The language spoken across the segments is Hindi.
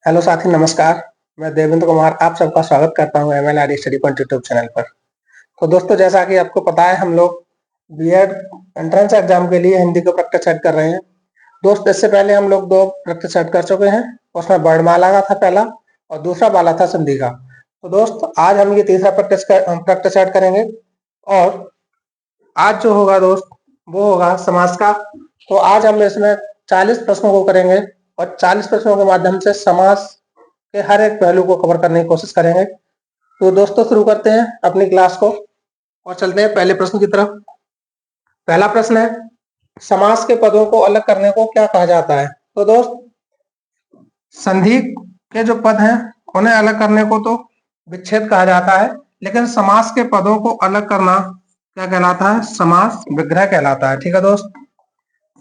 हेलो साथी, नमस्कार। मैं देवेंद्र कुमार आप सबका स्वागत करता हूं MLRD study point YouTube channel पर। तो दोस्तों, जैसा कि आपको पता है, हम लोग बीएड एंट्रेंस एग्जाम के लिए हिंदी को प्रैक्टिस सेट कर रहे हैं। दोस्त, इससे पहले हम लोग दो प्रैक्टिस सेट कर चुके हैं। उसमें वर्णमाला का था पहला, और दूसरा वाला था संधि का। तो दोस्त, आज हम ये तीसरा प्रैक्टिस सेट करेंगे। और आज जो होगा दोस्त, वो होगा समास का। तो आज हम इसमें 40 प्रश्नों को करेंगे, और 40 प्रश्नों के माध्यम से समास के हर एक पहलू को कवर करने की कोशिश करेंगे। तो दोस्तों, शुरू करते हैं अपनी क्लास को और चलते हैं पहले प्रश्न की तरफ। पहला प्रश्न है, समास के पदों को अलग करने को क्या कहा जाता है? तो दोस्त, संधि के जो पद हैं उन्हें अलग करने को तो विच्छेद कहा जाता है, लेकिन समास के पदों को अलग करना क्या कहलाता है? समास विग्रह कहलाता है। ठीक है दोस्त,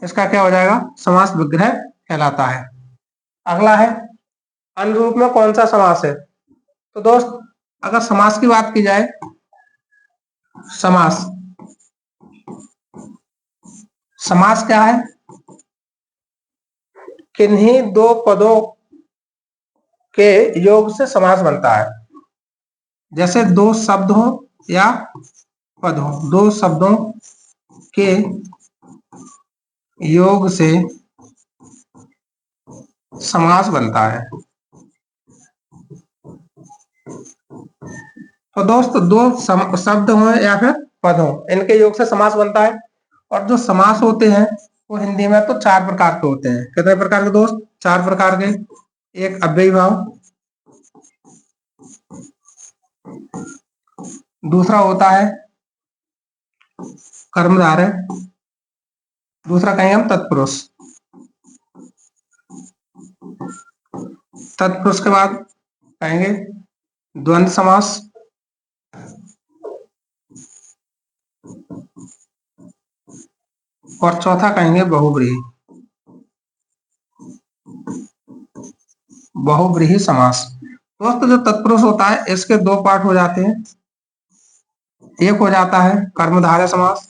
इसका क्या हो जाएगा? समास विग्रह कहलाता है। अगला है, अनुरूप में कौन सा समास है? तो दोस्त, अगर समास की बात की जाए, समास समास क्या है? किन्हीं दो पदों के योग से समास बनता है। जैसे दो शब्द हो या पद हो, दो शब्दों के योग से समास बनता है। तो दोस्त, दो शब्द हो या फिर पद हो, इनके योग से समास बनता है। और जो समास होते हैं वो हिंदी में तो चार प्रकार के होते हैं। कितने प्रकार के दोस्त? चार प्रकार के। एक अव्ययी भाव, दूसरा होता है कर्मधारय, दूसरा कहेंगे हम तत्पुरुष। तत्पुरुष के बाद कहेंगे द्वंद्व समास, और चौथा कहेंगे बहुव्रीहि। बहुव्रीहि समास। दोस्त, जो तत्पुरुष होता है इसके दो पार्ट हो जाते हैं। एक हो जाता है कर्मधारय समास,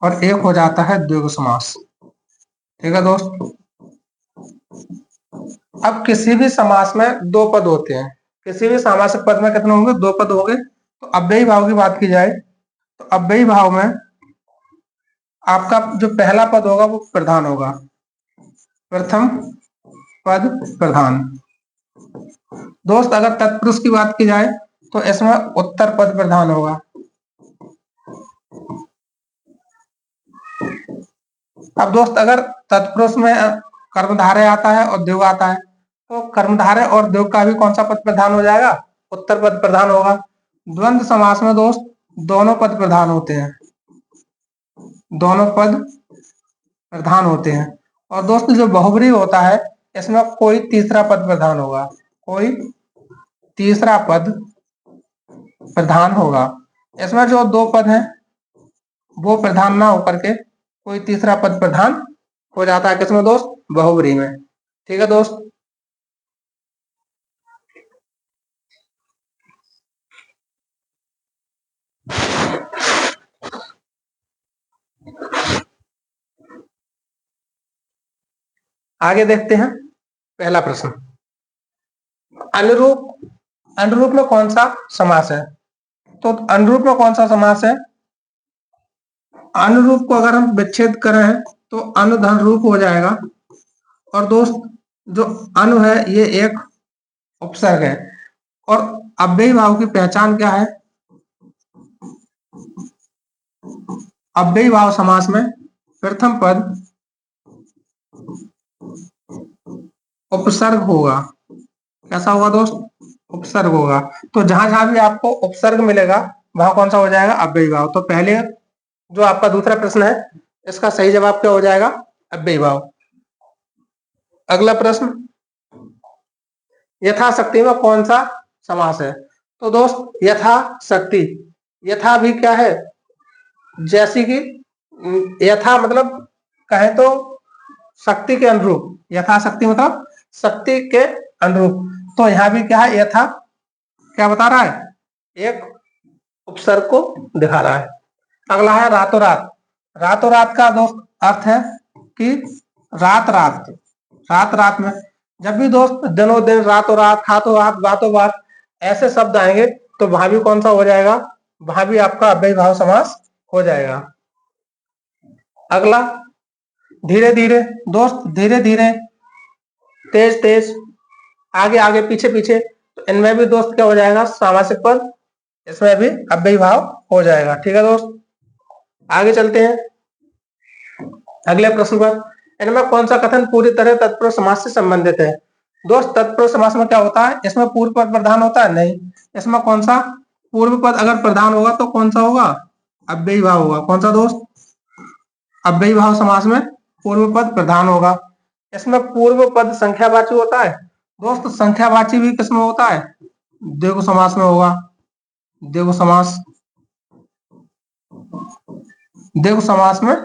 और एक हो जाता है द्विगु समास। ठीक है दोस्त, अब किसी भी समास में दो पद होते हैं। किसी भी सामासिक पद में कितने होंगे? दो पद होंगे। तो अव्ययी भाव की बात की जाए तो अव्ययी भाव में आपका जो पहला पद होगा वो प्रधान होगा। प्रथम पद प्रधान। दोस्त, अगर तत्पुरुष की बात की जाए तो इसमें उत्तर पद प्रधान होगा। अब दोस्त, अगर तत्पुरुष में कर्मधारय आता है और द्विगु आता है, तो कर्मधारय और द्विगु का भी कौन सा पद प्रधान हो जाएगा? उत्तर पद प्रधान होगा। द्वंद्व समास में दोस्त दोनों पद प्रधान होते हैं। दोनों पद प्रधान होते हैं। और दोस्त, जो बहुव्रीहि होता है इसमें कोई तीसरा पद प्रधान होगा। कोई तीसरा पद प्रधान होगा। इसमें जो दो पद हैं वो प्रधान ना होकर के कोई तीसरा पद प्रधान हो जाता है। किसमें दोस्त? बहुव्रीहि में। ठीक है दोस्त, आगे देखते हैं पहला प्रश्न। अनुरूप अनुरूप में कौन सा समास है? तो अनुरूप में कौन सा समास है? अनुरूप को अगर हम विच्छेद करें तो अनुधन रूप हो जाएगा। और दोस्त, जो अनु है ये एक उपसर्ग है। और अव्ययी भाव की पहचान क्या है? अव्ययी भाव समास में प्रथम पद उपसर्ग होगा। कैसा होगा दोस्त? उपसर्ग होगा। तो जहां जहां भी आपको उपसर्ग मिलेगा वहां कौन सा हो जाएगा? अव्ययी भाव। तो पहले जो आपका दूसरा प्रश्न है इसका सही जवाब क्या हो जाएगा? अव्ययी भाव। अगला प्रश्न, यथाशक्ति में कौन सा समास है? तो दोस्त, यथाशक्ति, यथा भी क्या है? जैसी कि यथा मतलब कहें तो शक्ति के अनुरूप। यथाशक्ति मतलब शक्ति के अनुरूप। तो यहां भी क्या है? यथा क्या बता रहा है? एक उपसर्ग को दिखा रहा है। अगला है रातों रात। रातों रात का दोस्त अर्थ है कि रात रात, रात रात में। जब भी दोस्त दिनों दिन, रातों रात, हाथों हाथ, बातों बात ऐसे शब्द आएंगे तो वहां भी कौन सा हो जाएगा, वहां भी आपका अव्ययी भाव समास हो जाएगा। अगला धीरे धीरे, दोस्त धीरे धीरे, तेज तेज, आगे आगे, पीछे पीछे, तो इनमें भी दोस्त क्या हो जाएगा, सामासिक पद, इसमें भी अव्ययी भाव हो जाएगा। ठीक है दोस्त, आगे चलते हैं अगले प्रश्न पर। इनमें कौन सा कथन पूरी तरह तत्पुरुष समास से संबंधित है। दोस्त तत्पुरुष समास में क्या होता है, इसमें पूर्व पद प्रधान होता है, नहीं। इसमें कौन सा पूर्व पद अगर प्रधान होगा तो कौन सा होगा, अव्ययी भाव होगा। कौन सा दोस्त, अव्ययी भाव समास में पूर्व पद प्रधान होगा। इसमें पूर्व पद संख्यावाची होता है दोस्त, संख्यावाची भी किसमें होता है, द्विगु समास में होगा। द्विगु समास, द्विगु समास में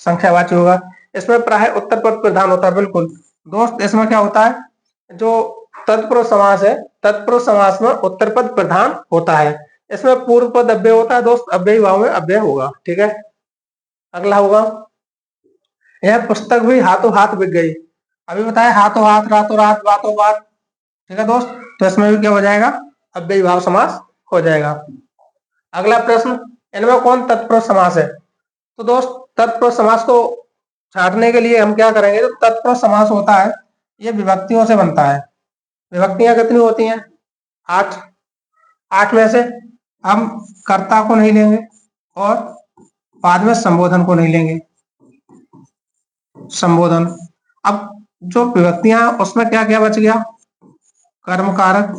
संख्यावाची होगा। इसमें प्राय उत्तर पद प्रधान होता है, बिल्कुल दोस्त। इसमें क्या होता है, जो तत्पुरुष समास है, तत्पुरुष समास में उत्तर पद प्रधान होता है। इसमें पूर्व पद अव्यय होता है दोस्त, अव्ययी भाव में अव्यय होगा। ठीक है, अगला होगा, यह पुस्तक भी हाथों हाथ बिक गई। अभी बताया हाथों हाथ, रातों रात, बातों बात। ठीक है दोस्त, तो इसमें भी क्या हो जाएगा, अव्ययी भाव समास हो जाएगा। अगला प्रश्न, इनमें कौन तत्पुरुष समास है। तो दोस्त तत्पुरुष समास को छांटने के लिए हम क्या करेंगे, तो तत्पुरुष समास होता है ये विभक्तियों से बनता है। विभक्तियां कितनी होती हैं, 8। 8 में से हम कर्ता को नहीं लेंगे और बाद में संबोधन को नहीं लेंगे। संबोधन, अब जो विभक्तियां उसमें क्या क्या बच गया, कर्म कारक,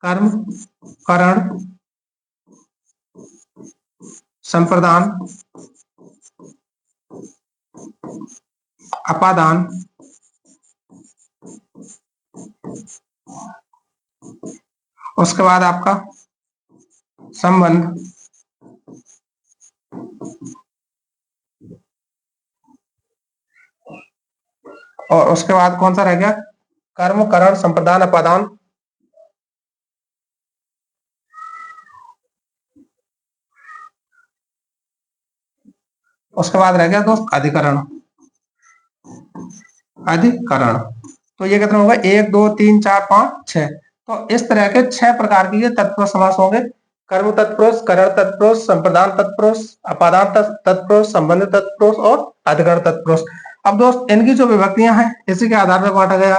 कर्म करण, संप्रदान, अपादान, उसके बाद आपका संबंध, और उसके बाद कौन सा रह गया, कर्म करण संप्रदान अपादान। उसके बाद रह गया दोस्त अधिकरण। अधिकरण, तो ये कितना होगा, 1 2 3 4 5 6। तो इस तरह के 6 प्रकार के ये तत्पुरुष समास होंगे। कर्म तत्पुरुष, करण तत्पुरुष, संप्रदान तत्पुरुष, अपादान तत्पुरुष, संबंध तत्पुरुष और अधिकरण तत्पुरुष। अब दोस्त इनकी जो विभक्तियां हैं इसी के आधार पर बांटा गया।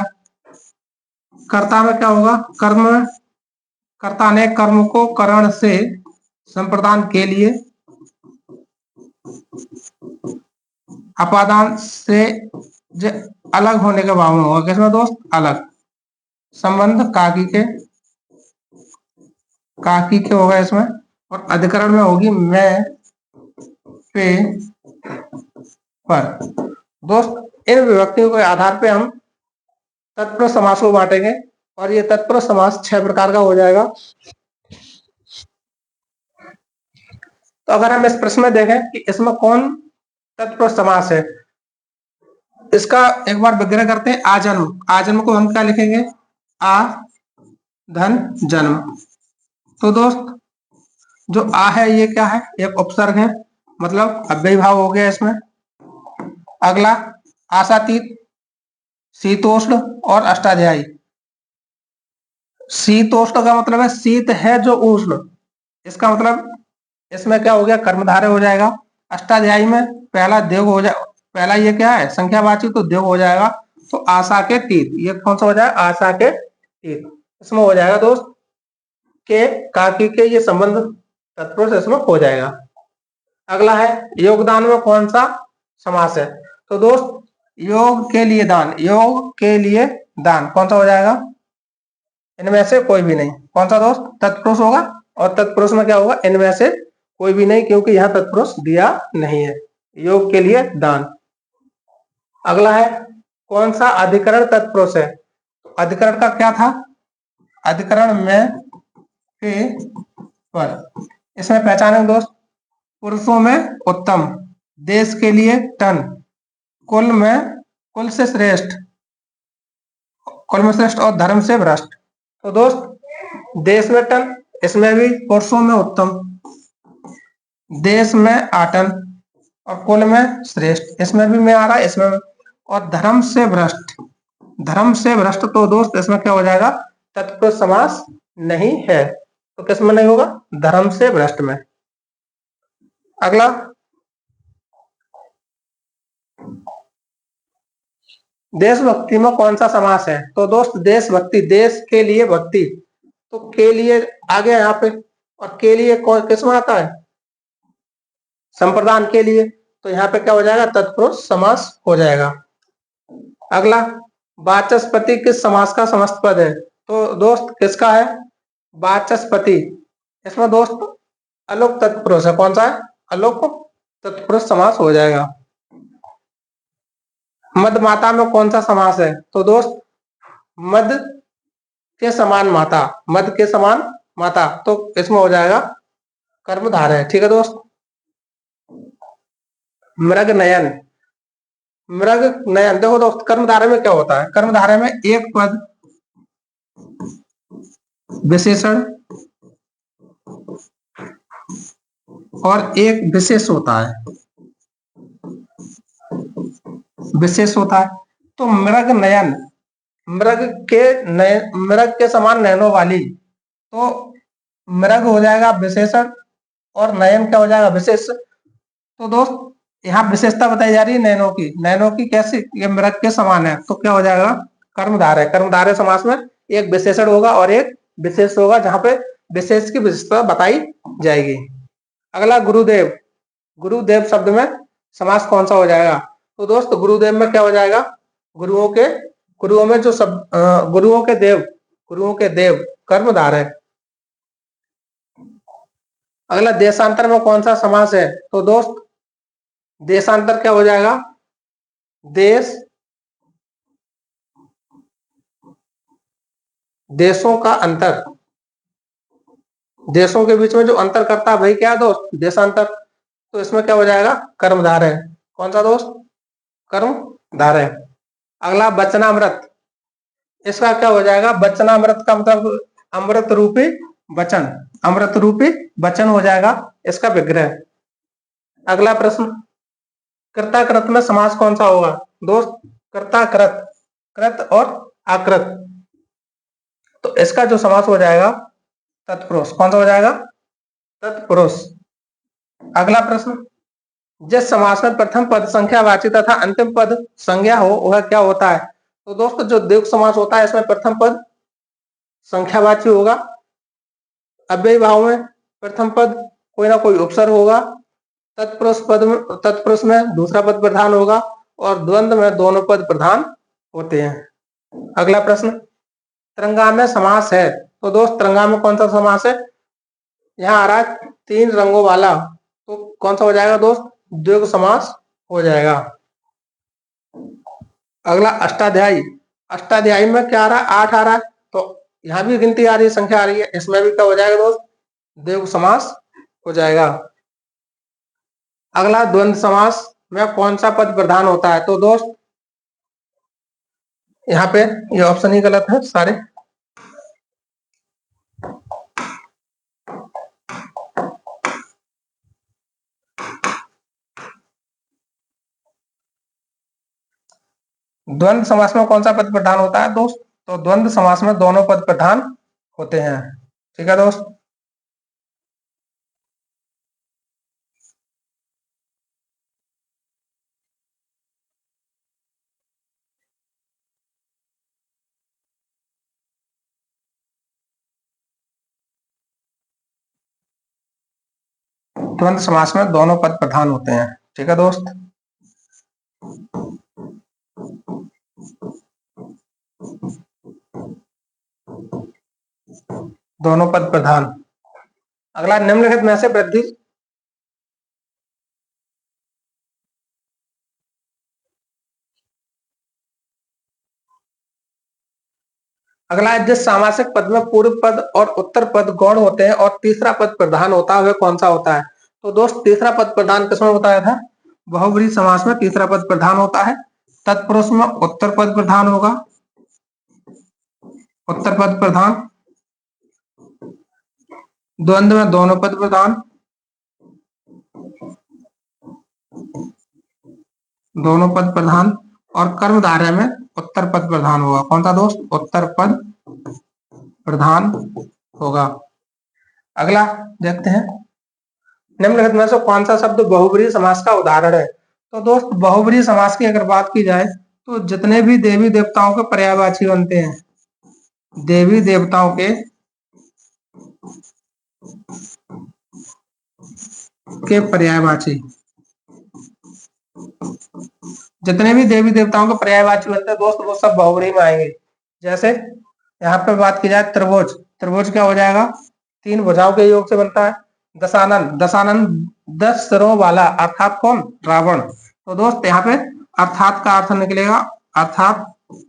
कर्ता में क्या होगा, कर्म में कर्ता ने कर्म को करण से संप्रदान के लिए, अपादान से अलग होने के भाव में होगा। किसमें दोस्त, अलग। संबंध काकी के होगा इसमें, और अधिकरण में होगी मैं पे पर। दोस्त इन विभक्तियों के आधार पे हम तत्पुरुष समास को बांटेंगे और ये तत्पुरुष समास 6 प्रकार का हो जाएगा। तो अगर हम इस प्रश्न में देखें कि इसमें कौन तत्पुरुष समास है, इसका एक बार विग्रह करते हैं। आजन्म, आजन्म को हम क्या लिखेंगे, आ धन जन्म। तो दोस्त जो आ है ये क्या है, एक उपसर्ग है, मतलब अव्ययी भाव हो गया इसमें। अगला आशातीत, शीतोष्ण और अष्टाध्यायी। शीतोष्ण का मतलब है शीत है जो उष्ण, इसका मतलब इसमें क्या हो गया, कर्मधारय हो जाएगा। अष्टाध्यायी में पहला देव हो जाए, पहला ये क्या है संख्यावाची, तो देव हो जाएगा। तो आशा के तीत, ये कौन सा हो जाएगा, आशा के तीत। इसमें हो जाएगा दोस्त के काकी के, ये संबंध तत्पुरुष इसमें हो जाएगा। अगला है योगदान में कौन सा समास है। तो दोस्त योग के लिए दान, योग के लिए दान कौन सा हो जाएगा, इनमें से कोई भी नहीं। कौन सा दोस्त, तत्पुरुष होगा, और तत्पुरुष में क्या होगा, इनमें से कोई भी नहीं, क्योंकि यहाँ तत्पुरुष दिया नहीं है। योग के लिए दान। अगला है कौन सा अधिकरण तत्पुरुष है। तो अधिकरण का क्या था, अधिकरण में पे पर। इसमें पहचानेंगे दोस्त, पुरुषों में उत्तम, देश के लिए टन, कुल में कुल से श्रेष्ठ, कुल में श्रेष्ठ और धर्म से भ्रष्ट। तो दोस्त देश में टन, इसमें भी पुरुषों में उत्तम, देश में आटन और कुल में श्रेष्ठ, इसमें भी मैं आ रहा है, इसमें भी। और धर्म से भ्रष्ट, धर्म से भ्रष्ट, तो दोस्त इसमें क्या हो जाएगा, तत्पुरुष समास नहीं है। तो किस में नहीं होगा, धर्म से भ्रष्ट में। अगला, देशभक्ति में कौन सा समास है। तो दोस्त देशभक्ति, देश के लिए भक्ति, तो के लिए आ गया यहाँ पे। और के लिए किस में आता है, संप्रदान के लिए। तो यहाँ पे क्या हो जाएगा, तत्पुरुष समास हो जाएगा। अगला, वाचस्पति किस समास का समस्त पद है। तो दोस्त किसका है, वाचस्पति। इसमें दोस्त अलोक तत्पुरुष है, कौन सा है, अलोक तत्पुरुष समास हो जाएगा। मद माता में कौन सा समास है। तो दोस्त मद के समान माता, मद के समान माता, तो इसमें हो जाएगा कर्मधारय है। ठीक है दोस्त। मृग नयन, मृग नयन, देखो दोस्त कर्मधारय में क्या होता है, कर्मधारय में एक पद विशेषण और एक विशेष होता है, विशेष होता है। तो मृग नयन, मृग के नयन, मृग के समान नयनों वाली, तो मृग हो जाएगा विशेषण और नयन क्या हो जाएगा, विशेष। तो दोस्त यहाँ विशेषता बताई जा रही है नयनों की, नयनों की कैसी, ये मृग के समान है, तो क्या हो जाएगा, कर्मधारय। कर्मधारय समास में एक विशेषण होगा और एक विशेष होगा, जहां पे विशेष की विशेषता बताई जाएगी। अगला, गुरुदेव, गुरुदेव शब्द में समास कौन सा हो जाएगा। तो दोस्त गुरुदेव में क्या हो जाएगा, गुरुओं के, गुरुओं में जो सब गुरुओं के देव, गुरुओं के देव कर्मधारय। अगला, देशांतर में कौन सा समास है। तो दोस्त देशांतर क्या हो जाएगा, देश, देशों का अंतर, देशों के बीच में जो अंतर करता है भाई क्या है दोस्त, देशांतर। तो इसमें क्या हो जाएगा, कर्मधारय, कौन सा दोस्त, कर्मधारय। अगला, वचनामृत, इसका क्या हो जाएगा, वचनामृत का मतलब अमृत रूपी वचन, अमृत रूपी वचन हो जाएगा इसका विग्रह। अगला प्रश्न, कृताकृत में समास कौन सा होगा। दोस्त कृताकृत, कृत और आकृत, तो इसका जो समास हो जाएगा तत्पुरुष, कौन सा हो जाएगा, तत्पुरुष। अगला प्रश्न, जिस समास में प्रथम पद संख्यावाची तथा अंतिम पद संज्ञा हो वह क्या होता है। तो दोस्तों जो द्विगु समास होता है इसमें प्रथम पद संख्यावाची होगा, अव्ययी भाव में प्रथम पद कोई ना कोई उपसर्ग होगा, तत्पुरुष पद में, तत्पुरुष में दूसरा पद प्रधान होगा, और द्वंद्व में दोनों पद प्रधान होते हैं। अगला प्रश्न, तरंगा में समास है। तो दोस्त तरंगा में कौन सा समास है, यहाँ आ रहा है तीन रंगों वाला, तो कौन सा हो जाएगा दोस्त, द्विगु समास हो जाएगा। अगला, अष्टाध्यायी, अष्टाध्यायी में क्या आ रहा है, 8 आ रहा है, तो यहाँ भी गिनती आ रही है, संख्या आ रही है, इसमें भी क्या हो जाएगा दोस्त, द्विगु समास हो जाएगा। अगला, द्वंद्व समास में कौन सा पद प्रधान होता है। तो दोस्त यहाँ पे ये ऑप्शन ही गलत है सारे। द्वंद्व समास में कौन सा पद प्रधान होता है दोस्त, तो द्वंद्व समास में दोनों पद प्रधान होते हैं। ठीक है दोस्त। द्वंद्व समास में दोनों पद प्रधान होते हैं। ठीक है दोस्त। दोनों पद प्रधान। अगला, निम्नलिखित में से वृद्धि, अगला, जिस सामासिक पद में पूर्व पद और उत्तर पद गौण होते हैं और तीसरा पद प्रधान होता है वह कौन सा होता है। तो दोस्त तीसरा पद प्रधान किसमें बताया था, बहुब्रीहि समास में तीसरा पद प्रधान होता है। तत्पुरुष में उत्तर पद प्रधान होगा, उत्तर पद प्रधान। द्वंद्व में दोनों पद प्रधान, दोनों पद प्रधान, और कर्मधारय में उत्तर पद प्रधान होगा। कौन सा दोस्त? उत्तर पद प्रधान होगा। अगला देखते हैं, निम्नलिखित में से कौन सा शब्द बहुब्रीहि समास का उदाहरण है? तो दोस्त बहुब्रीहि समास की अगर बात की जाए तो जितने भी देवी देवताओं के पर्यायवाची बनते हैं, देवी देवताओं के पर्यायवाची, जितने भी देवी देवताओं के पर्यायवाची बनते हैं दोस्त वो सब बहुब्रीहि में आएंगे। जैसे यहाँ पे बात की जाए त्रिभुज, त्रिभुज क्या हो जाएगा? 3 भुजाओं के योग से बनता है। दशानन, दशानन 10 सिरों वाला, अर्थात कौन? रावण। तो दोस्त यहाँ पे अर्थात का अर्थ निकलेगा, अर्थात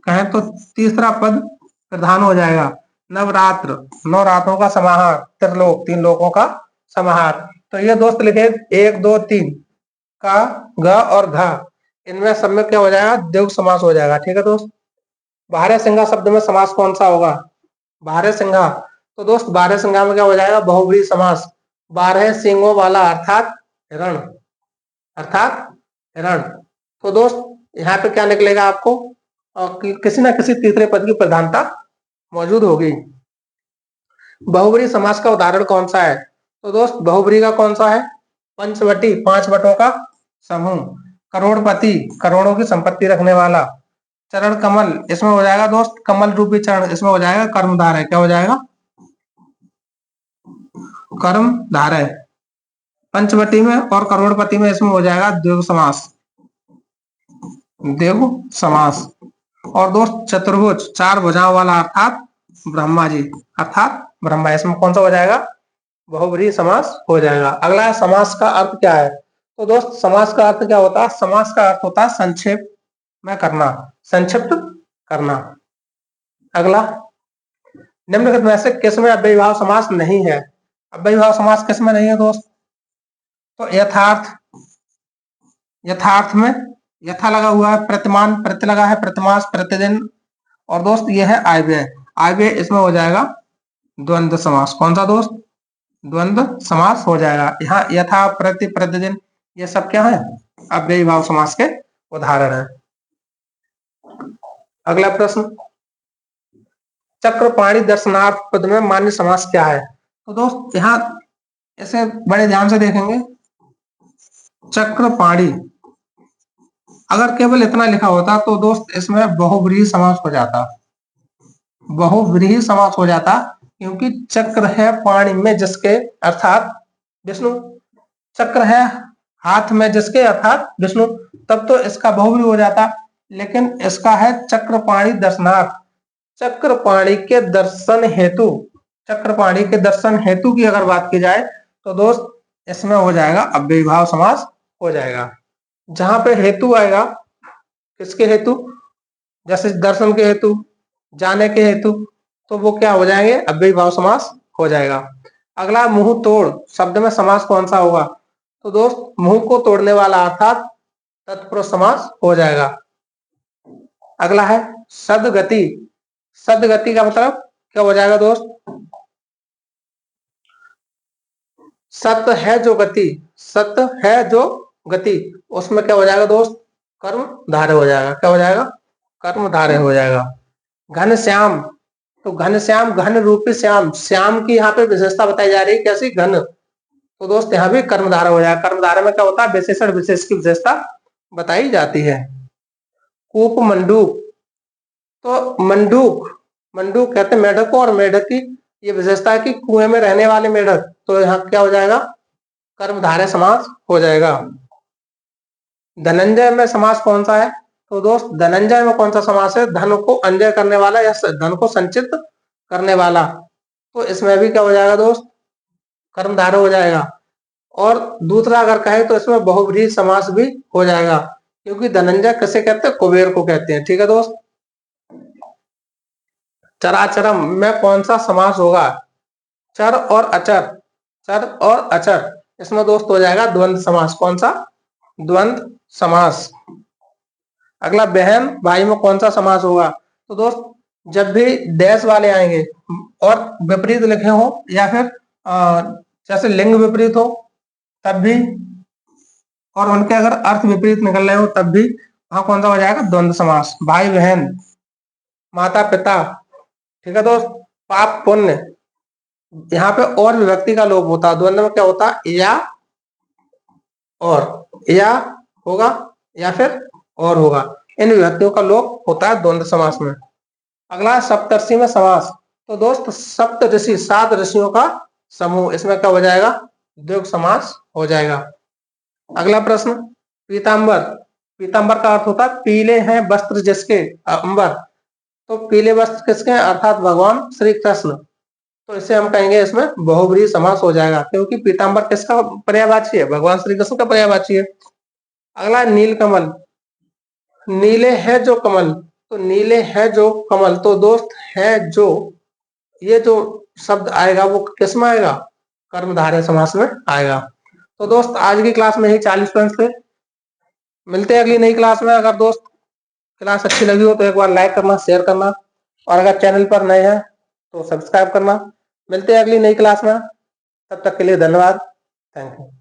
कहें तो तीसरा पद प्रधान हो जाएगा। नवरात्र, 9 रातों का समाहार। त्रिलोक, 3 लोकों का समाहार। तो ये दोस्त लिखे 1 2 3 का ग और घ, इनमें सब में क्या हो जाएगा? द्विगु समास हो जाएगा। ठीक है दोस्त। बारह सिंगा शब्द में समास कौन सा होगा? बारह सिंगा, तो दोस्त बारह सिंगा में क्या हो जाएगा? बहुब्रीहि समास। 12 सींगों वाला, अर्थात हिरण, अर्थात हिरण। तो दोस्त यहाँ पे क्या निकलेगा आपको? किसी ना किसी तीसरे पद की प्रधानता मौजूद होगी। बहुब्रीहि समास का उदाहरण कौन सा है? तो दोस्त बहुब्रीहि का कौन सा है? पंचवटी, 5 वटों का समूह। करोड़पति, करोड़ों की संपत्ति रखने वाला। चरण कमल, इसमें हो जाएगा दोस्त कमल रूपी चरण, इसमें हो जाएगा कर्मधारय। क्या हो जाएगा? कर्मधारय। पंचवटी में और करोड़पति में इसमें हो जाएगा द्विगु समास, द्विगु समास। और दोस्त चतुर्भुज, 4 भुजाओं वाला, अर्थात ब्रह्मा जी, अर्थात ब्रह्मा, इसमें कौन सा हो जाएगा? बहुब्रीहि समास हो जाएगा। अगला है समास का अर्थ क्या है? तो दोस्त समास का अर्थ क्या होता है? समास का अर्थ होता है संक्षेप में करना, संक्षिप्त करना। अगला, निम्नलिखित में से किसमें अव्ययीभाव समास नहीं है? अव्ययीभाव समास किसमें नहीं है दोस्त? तो यथार्थ, यथार्थ में यथा लगा हुआ है, प्रतिमान प्रत्यय लगा है, प्रतिमास प्रतिदिन, और दोस्त ये है आयव्यय, आयव्यय इसमें हो जाएगा द्वंद्व समास। कौन सा दोस्त? द्वंद्व समास हो जाएगा। यहाँ यथा, प्रति, प्रतिदिन ये सब क्या है? अव्ययीभाव समास के उदाहरण है। अगला प्रश्न, चक्रपाणी दर्शनार्थ पद में मान्य समास क्या है? तो दोस्त यहाँ इसे बड़े ध्यान से देखेंगे। चक्रपाणी अगर केवल इतना लिखा होता तो दोस्त इसमें बहुब्रीहि समास हो जाता, बहुब्रीहि समास हो जाता, क्योंकि चक्र है पाणी में जिसके, अर्थात विष्णु। चक्र है हाथ में जिसके, अर्थात विष्णु, तब तो इसका बहुब्रीहि हो जाता। लेकिन इसका है चक्रपाणी दर्शनार्थ, चक्रपाणी के दर्शन हेतु, चक्रपाणी के दर्शन हेतु की अगर बात की जाए तो दोस्त इसमें हो जाएगा अव्ययीभाव समास हो जाएगा। जहां पे हेतु आएगा, किसके हेतु? जैसे दर्शन के हेतु, जाने के हेतु, तो वो क्या हो जाएंगे? अव्ययीभाव समास हो जाएगा। अगला, मुंह तोड़ शब्द में समास कौन सा होगा? तो दोस्त मुंह को तोड़ने वाला, अर्थात तत्पुरुष समास हो जाएगा। अगला है सदगति, सदगति का मतलब क्या हो जाएगा दोस्त? सत है जो गति, सत है जो गति, उसमें क्या हो जाएगा दोस्त? कर्म धारय हो जाएगा। क्या हो जाएगा? कर्म धारय हो जाएगा। घन श्याम, तो घन श्याम, घन रूपी श्याम, श्याम की यहाँ पे विशेषता बताई जा रही है, कैसी? घन। तो दोस्त यहाँ भी कर्म धारय हो जाएगा। कर्म धारय में क्या होता है? विशेषण विशेष की विशेषता बताई जाती है। कूप मंडूक, तो मंडूक, मंडूक कहते हैं मेढक को, और मेढक की ये विशेषता है कि कुएं में रहने वाले मेढक, तो यहाँ क्या हो जाएगा? कर्मधारय समास हो जाएगा। धनंजय में समास कौन सा है? तो दोस्त धनंजय में कौन सा समास है? धन को अंजय करने वाला या धन को संचित करने वाला, तो इसमें भी क्या हो जाएगा दोस्त? कर्मधारय हो जाएगा। और दूसरा अगर कहे तो इसमें बहुब्रीहि समास भी हो जाएगा, क्योंकि धनंजय किसे कहते हैं? कुबेर को कहते हैं। ठीक है दोस्त। चराचरम में कौन सा समास होगा? चर और अचर, चर और अचर, इसमें दोस्त हो जाएगा द्वंद्व समास। कौन सा? द्वंद्व समास। अगला, बहन भाई में कौन सा समास होगा? तो दोस्त जब भी डैश वाले आएंगे और विपरीत लिखे हो, या फिर जैसे लिंग विपरीत हो तब भी, और उनके अगर अर्थ विपरीत निकल रहे हो तब भी वहां कौन सा हो जाएगा? द्वंद्व समास। भाई बहन, माता पिता, ठीक है दोस्त, पाप पुण्य, यहाँ पे और विभक्ति का लोप होता है। द्वंद्व में क्या होता है? या होगा या फिर और होगा। इन विभक्तियों का लोप होता है द्वंद्व समास में। अगला सप्तर्षि में समास। तो दोस्त सप्त ऋषि, 7 ऋषियों का समूह, इसमें क्या हो जाएगा? द्विगु समास हो जाएगा। अगला प्रश्न, पीतांबर। पीतांबर का अर्थ होता है पीले हैं वस्त्र जिसके, अंबर। तो पीले वस्त्र किसके हैं? अर्थात भगवान श्री कृष्ण। तो इसे हम कहेंगे इसमें बहुब्रीहि समास हो जाएगा, क्योंकि पीतांबर किसका पर्यायवाची है? भगवान श्री कृष्ण का पर्यायवाची है। अगला नीलकमल। नीले है जो कमल, तो नीले है जो कमल, तो दोस्त है जो, ये जो शब्द आएगा वो किस में आएगा? कर्मधारय समास में आएगा। तो दोस्त आज की क्लास में ही 40 पॉइंट्स थे। मिलते हैं अगली नई क्लास में। अगर दोस्त क्लास अच्छी लगी हो तो एक बार लाइक करना, शेयर करना, और अगर चैनल पर नए हैं तो सब्सक्राइब करना। मिलते हैं अगली नई क्लास में, तब तक के लिए धन्यवाद। Thank you.